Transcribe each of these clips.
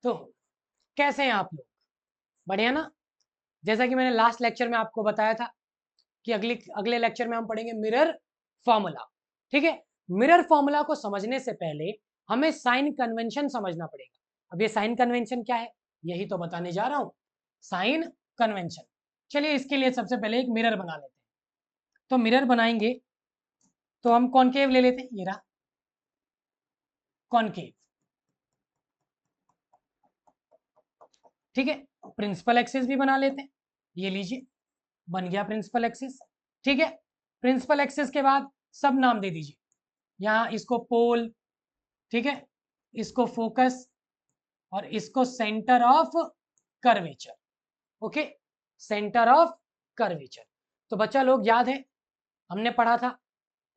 तो कैसे हैं आप लोग? बढ़िया ना? जैसा कि मैंने लास्ट लेक्चर में आपको बताया था कि अगले अगले लेक्चर में हम पढ़ेंगे मिरर फॉर्मूला। ठीक है, मिरर फॉर्मूला को समझने से पहले हमें साइन कन्वेंशन समझना पड़ेगा। अब ये साइन कन्वेंशन क्या है, यही तो बताने जा रहा हूं। साइन कन्वेंशन, चलिए इसके लिए सबसे पहले एक मिरर बना लेते हैं। तो मिरर बनाएंगे तो हम कॉनकेव ले लेते हैं, ये रहा कॉनकेव। ठीक है, प्रिंसिपल एक्सिस भी बना लेते हैं, ये लीजिए बन गया प्रिंसिपल एक्सिस। ठीक है, प्रिंसिपल एक्सिस के बाद सब नाम दे दीजिए, यहाँ इसको पोल, ठीक है, इसको फोकस और इसको centre of curvature. Okay, centre of curvature. तो बच्चा लोग याद है हमने पढ़ा था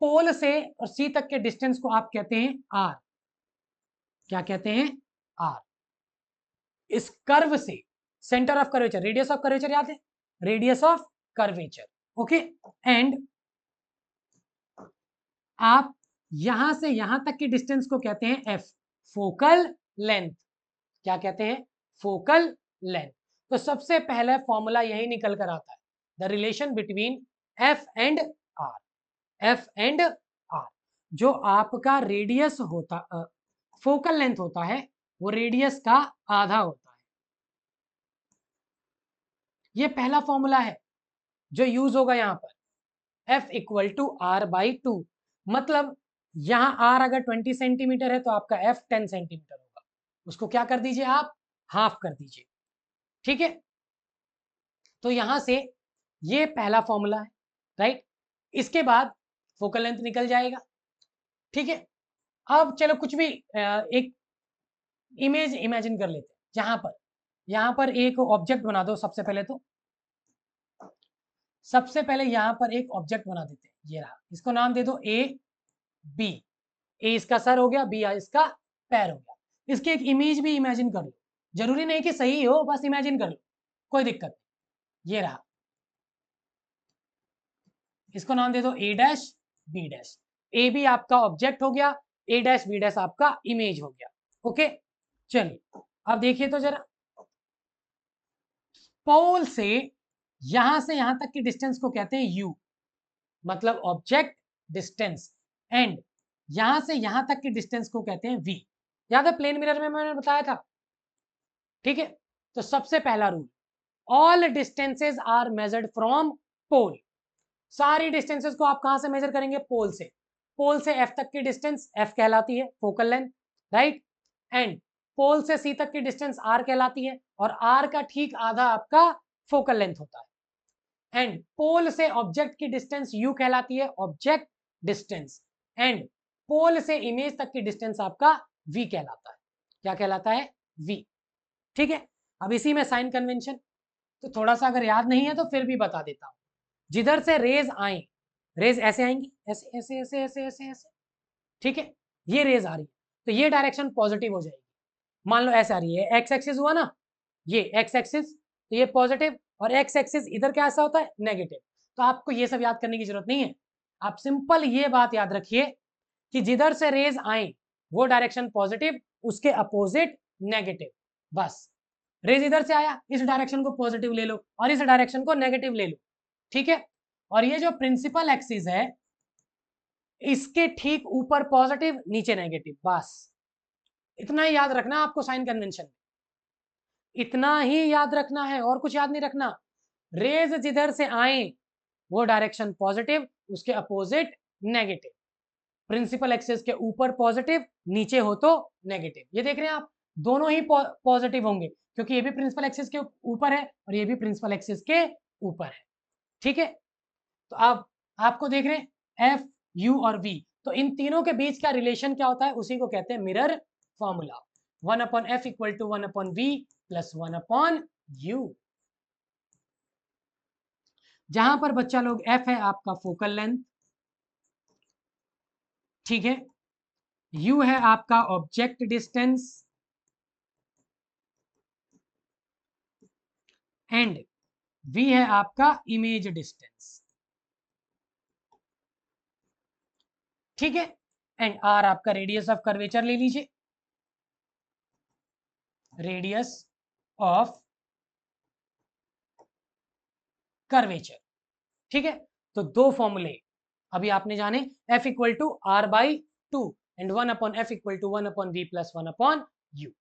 पोल से और सी तक के डिस्टेंस को आप कहते हैं आर। क्या कहते हैं? आर। इस कर्व से centre of curvature, radius of curvature याद है, radius of curvature. Okay, and आप यहां से यहां तक की डिस्टेंस को कहते हैं एफ, फोकल लेंथ। क्या कहते हैं? Focal length. तो सबसे पहले फॉर्मूला यही निकल कर आता है, the relation between F and R. F and R, जो आपका रेडियस होता, फोकल लेंथ होता है, वो रेडियस का आधा होता है। ये पहला फॉर्मूला है जो यूज होगा यहां पर, F equal to R by two. मतलब यहां आर अगर 20 सेंटीमीटर है तो आपका एफ 10 सेंटीमीटर होगा, उसको क्या कर दीजिए आप, हाफ कर दीजिए। ठीक है, तो यहां से ये पहला फॉर्मूला है, राइट। इसके बाद फोकल लेंथ निकल जाएगा। ठीक है, अब चलो कुछ भी एक इमेज इमेजिन कर लेते हैं, यहां पर एक ऑब्जेक्ट बना दो। सबसे पहले यहां पर एक ऑब्जेक्ट बना देते हैं, ये रहा, इसको नाम दे दो ए बी। ए इसका सर हो गया, बी इसका पैर हो गया। इसकी एक इमेज भी इमेजिन कर लो, जरूरी नहीं कि सही हो, बस इमेजिन कर लो, कोई दिक्कत नहीं। ये रहा, इसको नाम दे दो A dash B dash. A B आपका ऑब्जेक्ट हो गया, ए डैश बी डैश आपका इमेज हो गया। ओके, चलिए अब देखिए तो जरा, पोल से यहां तक की डिस्टेंस को कहते हैं यू, मतलब ऑब्जेक्ट डिस्टेंस। एंड यहां से यहां तक की डिस्टेंस को कहते हैं वी। याद है प्लेन मिरर में मैंने बताया था। ठीक है, तो सबसे पहला rule, all distances are measured from pole. सारी डिस्टेंसेस को आप कहां से मेजर करेंगे? पोल से। पोल से एफ तक की डिस्टेंस एफ कहलाती है, focal length, right. And pole से सी तक की डिस्टेंस आर कहलाती है, और आर का ठीक आधा आपका फोकल लेंथ होता है। एंड पोल से ऑब्जेक्ट की डिस्टेंस यू कहलाती है, ऑब्जेक्ट डिस्टेंस। एंड पोल से इमेज तक की डिस्टेंस आपका वी कहलाता है। क्या कहलाता है? वी। ठीक है, अब इसी में साइन कन्वेंशन, तो थोड़ा सा अगर याद नहीं है तो फिर भी बता देता हूं। जिधर से रेज आए, रेज ऐसे आएंगी, ऐसे ऐसे ऐसे ऐसे ऐसे ऐसे। ठीक है, ये रेज आ रही है तो ये डायरेक्शन पॉजिटिव हो जाएगी। मान लो ऐसे आ रही है, एक्स एक्सिस हुआ ना, ये एक्स एक्सिस, तो ये पॉजिटिव, और एक्स एक्सिस इधर क्या ऐसा होता है? नेगेटिव। तो आपको ये सब याद करने की जरूरत नहीं है, आप सिंपल ये बात याद रखिए कि जिधर से रेज आए वो डायरेक्शन पॉजिटिव, उसके अपोजिट नेगेटिव। बस, रेज इधर से आया, इस डायरेक्शन को पॉजिटिव ले लो और इस डायरेक्शन को नेगेटिव ले लो। ठीक है, और ये जो प्रिंसिपल एक्सिस है, इसके ठीक ऊपर पॉजिटिव, नीचे नेगेटिव। बस इतना ही याद रखना आपको साइन कन्वेंशन में, इतना ही याद रखना है, और कुछ याद नहीं रखना। रेज जिधर से आए वो डायरेक्शन पॉजिटिव, उसके अपोजिट नेगेटिव। प्रिंसिपल एक्सिस के ऊपर पॉजिटिव, नीचे हो तो नेगेटिव। ये देख रहे हैं आप, दोनों ही पॉजिटिव होंगे, क्योंकि ये भी प्रिंसिपल एक्सिस के ऊपर है और ये भी प्रिंसिपल एक्सिस के ऊपर है। ठीक है, तो अब आपको देख रहे हैं एफ यू और वी, तो इन तीनों के बीच का रिलेशन क्या होता है? उसी को कहते हैं mirror formula. 1/f equal to 1/v plus 1/u। जहां पर बच्चा लोग एफ है आपका फोकल लेंथ, ठीक है, यू है आपका ऑब्जेक्ट डिस्टेंस, एंड वी है आपका इमेज डिस्टेंस। ठीक है, एंड आर आपका रेडियस ऑफ कर्वेचर ले लीजिए। Radius of curvature. ठीक है, तो दो फॉर्मूले अभी आपने जाने, F equal to R by two and 1/f equal to 1/v plus 1/u।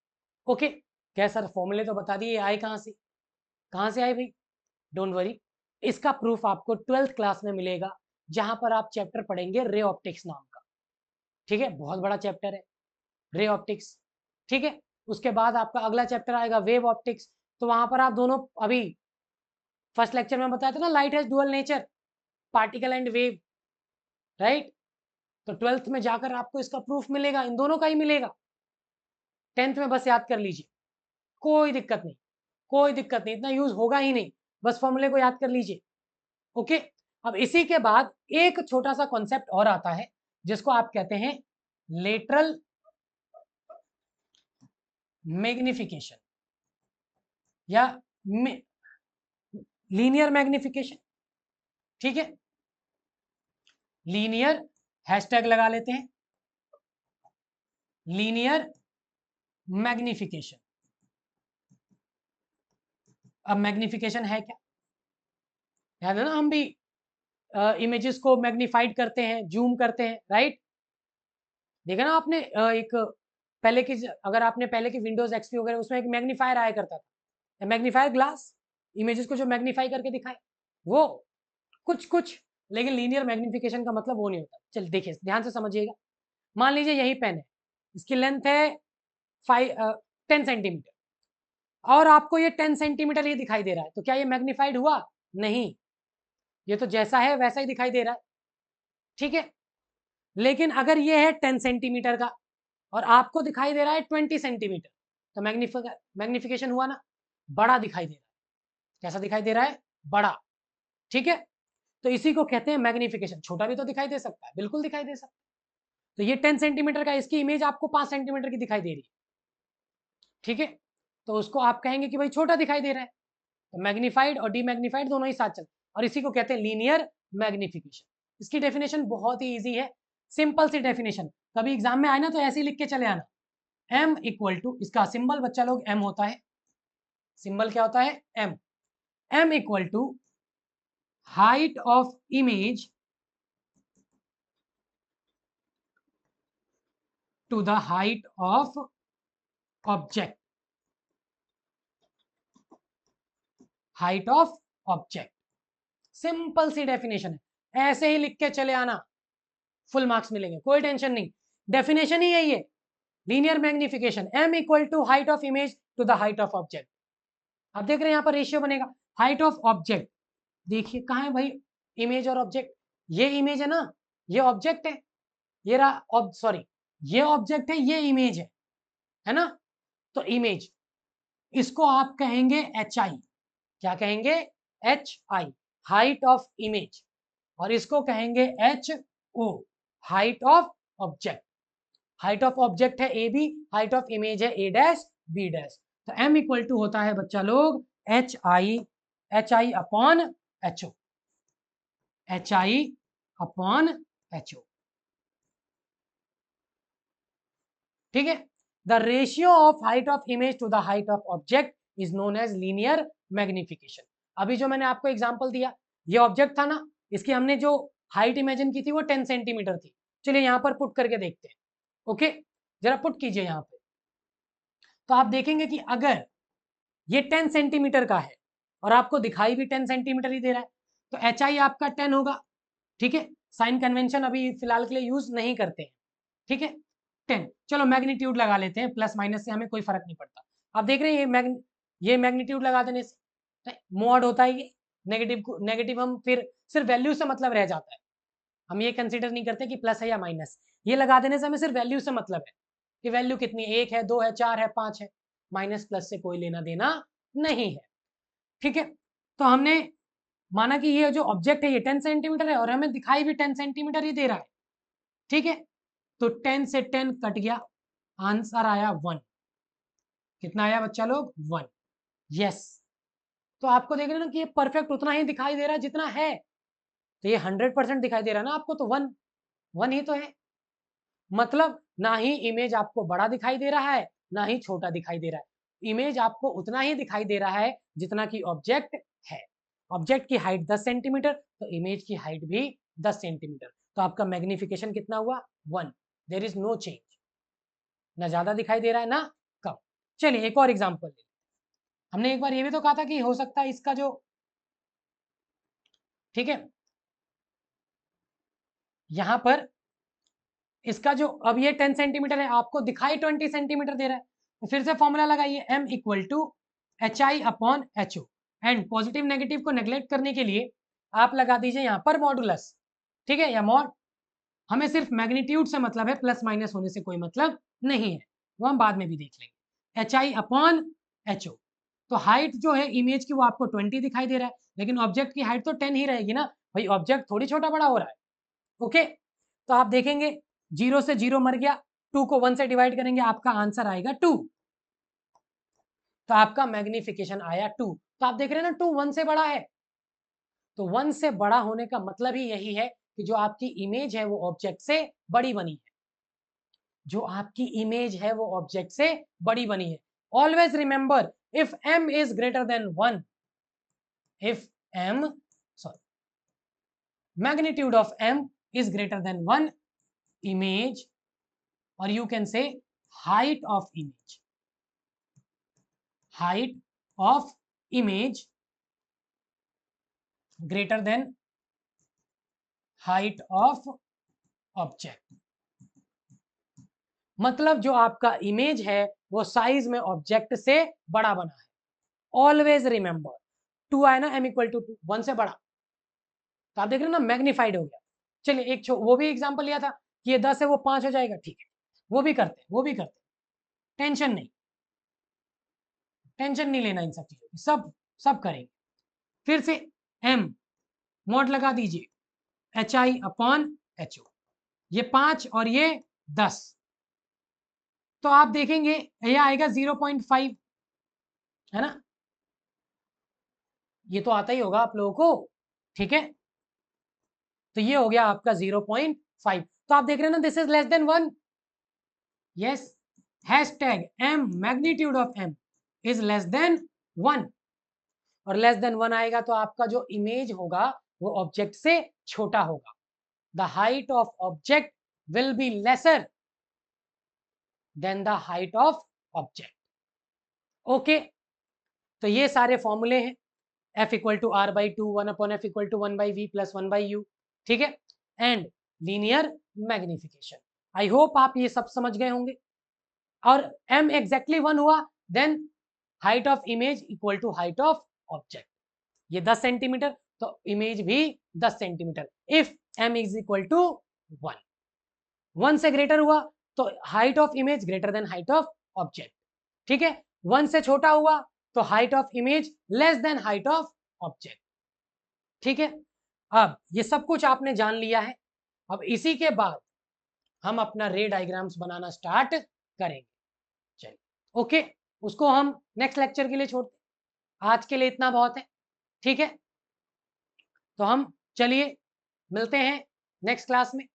Okay, क्या सर फॉर्मूले तो बता दिए, आए कहां से, कहां से आए भाई, डोंट वरी, इसका प्रूफ आपको 12th क्लास में मिलेगा, जहां पर आप चैप्टर पढ़ेंगे रे ऑप्टिक्स नाम का। ठीक है, बहुत बड़ा चैप्टर है रे ऑप्टिक्स। ठीक है, उसके बाद आपका अगला चैप्टर आएगा वेव ऑप्टिक्स, तो वहां पर आप दोनों, अभी फर्स्ट लेक्चर में बताया था ना, light has dual nature, particle and wave, right. तो 12th में जाकर आपको इसका प्रूफ मिलेगा, इन दोनों का ही मिलेगा। 10th में बस याद कर लीजिए, कोई दिक्कत नहीं, कोई दिक्कत नहीं, इतना यूज होगा ही नहीं, बस फॉर्मूले को याद कर लीजिए। ओके, अब इसी के बाद एक छोटा सा कॉन्सेप्ट और आता है, जिसको आप कहते हैं लेटरल मैग्निफिकेशन या लीनियर मैग्निफिकेशन। ठीक है, लीनियर, हैशटैग लगा लेते हैं, लीनियर मैग्निफिकेशन। अब मैग्निफिकेशन है क्या, याद है ना, हम भी इमेजेस को मैग्नीफाइड करते हैं, जूम करते हैं, राइट। देखा ना आपने, एक पहले की, अगर आपने पहले की विंडोज एक्सपी वगैरह, उसमें एक मैग्नीफायर आया करता था, मैग्नीफायर ग्लास, इमेजेस को जो मैग्नीफाई करके दिखाए, वो कुछ कुछ, लेकिन लीनियर मैग्निफिकेशन का मतलब वो नहीं होता। चल देखिए, ध्यान से समझिएगा, मान लीजिए यही पेन है, इसकी लेंथ है 10 सेंटीमीटर, और आपको ये 10 सेंटीमीटर ही दिखाई दे रहा है, तो क्या ये मैग्नीफाइड हुआ, नहीं, ये तो जैसा है वैसा ही दिखाई दे रहा है। ठीक है, लेकिन अगर ये है 10 सेंटीमीटर का और आपको दिखाई दे रहा है 20 सेंटीमीटर, तो मैग्निफिकेशन हुआ ना, बड़ा दिखाई दे रहा है। कैसा दिखाई दे रहा है, बड़ा। ठीक है, तो इसी को कहते हैं मैग्निफिकेशन। छोटा भी तो दिखाई दे सकता है, बिल्कुल दिखाई दे सकता है। तो ये 10 सेंटीमीटर का, इसकी इमेज आपको 5 सेंटीमीटर की दिखाई दे रही है। ठीक है, तो उसको आप कहेंगे कि भाई छोटा दिखाई दे रहा है, तो मैग्नीफाइड और डीमैग्नीफाइड दोनों ही साथ चलते हैं, और इसी को कहते हैं लीनियर मैग्निफिकेशन। इसकी डेफिनेशन बहुत ही इजी है, सिंपल सी डेफिनेशन, कभी एग्जाम में आए ना तो ऐसे ही लिख के चले आना। m इक्वल टू, इसका सिंबल बच्चा लोग m होता है, सिंबल क्या होता है, m। m equal to height of image to the height of object, height of object. Simple सी डेफिनेशन है, ऐसे ही लिख के चले आना, फुल मार्क्स मिलेंगे, कोई टेंशन नहीं, डेफिनेशन ही यही है, linear magnification, m equal to height of image to the height of object. आप देख रहे हैं यहाँ पर रेशियो बनेगा, हाइट ऑफ ऑब्जेक्ट, देखिए कहाँ है भाई इमेज और ऑब्जेक्ट, ये इमेज है ना, ये ऑब्जेक्ट है, ये रहा, सॉरी, ये ऑब्जेक्ट है, ये इमेज है ना, तो इमेज, इसको आप कहेंगे एच आई, क्या कहेंगे, H I, height of image, और इसको कहेंगे H O, height of object. Height of object है A B, height of image है ए डैश बी डैश, तो m इक्वल टू होता है बच्चा लोग H I upon H O, H I upon H O. ठीक है, the ratio of height of image to the height of object is known as linear magnification. अभी जो मैंने आपको एग्जांपल दिया, ये ऑब्जेक्ट था ना, इसकी हमने जो हाइट इमेजिन की थी वो 10 सेंटीमीटर थी, चलिए यहां पर पुट करके देखते हैं। ओके, जरा पुट कीजिए यहां पे, तो आप देखेंगे कि अगर ये 10 सेंटीमीटर का है और आपको दिखाई भी 10 सेंटीमीटर ही दे रहा है, तो एच आई आपका 10 होगा। ठीक है, साइन कन्वेंशन अभी फिलहाल के लिए यूज नहीं करते हैं। ठीक है, 10, चलो मैग्नीट्यूड लगा लेते हैं, प्लस माइनस से हमें कोई फर्क नहीं पड़ता। आप देख रहे हैं ये मैग्नीट्यूड लगा देने से मॉड होता है, ये नेगेटिव हम फिर सिर्फ वैल्यू से मतलब रह जाता है, हम ये कंसीडर नहीं करते कि प्लस है या माइनस, ये लगा देने से हमें सिर्फ वैल्यू से मतलब है कि वैल्यू कितनी है, 1 है, 2 है, 4 है, 5 है, माइनस प्लस से कोई लेना देना नहीं है। ठीक है, तो हमने माना कि ये जो ऑब्जेक्ट है ये 10 सेंटीमीटर है और हमें दिखाई भी 10 सेंटीमीटर ही दे रहा है। ठीक है, तो 10 से 10 कट गया, आंसर आया 1। कितना आया बच्चा लोग, 1। यस, तो आपको देख रहे ना कि ये परफेक्ट उतना ही दिखाई दे रहा है जितना है, तो ये 100% दिखाई दे रहा है ना आपको, तो 1 1 ही तो है, मतलब ना ही इमेज आपको बड़ा दिखाई दे रहा है ना ही छोटा दिखाई दे रहा है, इमेज आपको उतना ही दिखाई दे रहा है जितना कि ऑब्जेक्ट है। ऑब्जेक्ट की हाइट 10 सेंटीमीटर, तो इमेज की हाइट भी 10 सेंटीमीटर। तो आपका मैग्निफिकेशन कितना हुआ? 1। देयर इज नो चेंज, ना ज्यादा दिखाई दे रहा है ना कम। चलिए एक और एग्जांपल ले। हमने एक बार ये भी तो कहा था कि हो सकता है इसका जो, ठीक है, यहां पर इसका जो, अब ये 10 सेंटीमीटर है, आपको दिखाई 20 सेंटीमीटर दे रहा है, तो फिर से फॉर्मूला लगाइए, m equal to H I upon H O. And positive negative को नेग्लेक्ट करने के लिए आप लगा दीजिए यहाँ पर मॉडुलस, ठीक है, या मॉड। हमें सिर्फ मैग्नीट्यूड से मतलब है, प्लस माइनस होने से कोई मतलब नहीं है, वो हम बाद में भी देख लेंगे। H I upon H O. तो हाइट जो है इमेज की वो आपको 20 दिखाई दे रहा है, लेकिन ऑब्जेक्ट की हाइट तो 10 ही रहेगी ना भाई, ऑब्जेक्ट थोड़ी छोटा बड़ा हो रहा है। ओके, तो आप देखेंगे 0 से 0 मर गया, 2 को 1 से डिवाइड करेंगे, आपका आंसर आएगा 2। तो आपका मैग्निफिकेशन आया 2। तो आप देख रहे हैं ना 2 1 से बड़ा है। तो 1 से बड़ा होने का मतलब ही यही है कि जो आपकी इमेज है वो ऑब्जेक्ट से बड़ी बनी है। जो आपकी इमेज है वो ऑब्जेक्ट से बड़ी बनी है। Always remember, if m is greater than 1, if m, sorry, magnitude of m is greater than 1, image, or you can say height of image, height of image greater than height of object। मतलब जो आपका image है वो size में object से बड़ा बना है। ऑलवेज रिमेंबर, 2 आया ना, m इक्वल टू 2, 1 से बड़ा, तो आप देख रहे हो ना, मैग्नीफाइड हो गया। चलिए एक वो भी एग्जांपल लिया था कि ये 10 है वो 5 हो जाएगा, ठीक है, वो भी करते, वो भी करते, टेंशन नहीं, टेंशन नहीं लेना इन सब चीजों की, सब सब करेंगे। फिर से m मॉड लगा दीजिए, H I upon H O, ये 5 और ये 10, तो आप देखेंगे ये आएगा 0.5, है ना, ये तो आता ही होगा आप लोगों को, ठीक है। तो ये हो गया आपका 0.5। तो आप देख रहे हैं ना, this is less than 1, yes, hashtag m magnitude of m is less than 1, और लेस देन 1 आएगा तो आपका जो इमेज होगा वो ऑब्जेक्ट से छोटा होगा। The height of object will be lesser than the height of object. Okay, तो ये सारे फॉर्मूले हैं, f equal to R by two, 1 upon f equal to 1 by v plus 1 by u, ठीक है, and linear magnification. I hope आप ये सब समझ गए होंगे। और m एग्जैक्टली 1 हुआ, then height of image equal to height of object. ये 10 सेंटीमीटर, तो इमेज भी 10 centimetre. If m is equal to 1, 1 से ग्रेटर हुआ तो height of image greater than height of object, ठीक है। 1 से छोटा हुआ तो height of image less than height of object, ठीक है। अब ये सब कुछ आपने जान लिया है। अब इसी के बाद हम अपना रे डायग्राम्स बनाना स्टार्ट करेंगे। चलिए, ओके, उसको हम नेक्स्ट लेक्चर के लिए छोड़ते हैं, आज के लिए इतना बहुत है, ठीक है। तो हम चलिए मिलते हैं नेक्स्ट क्लास में।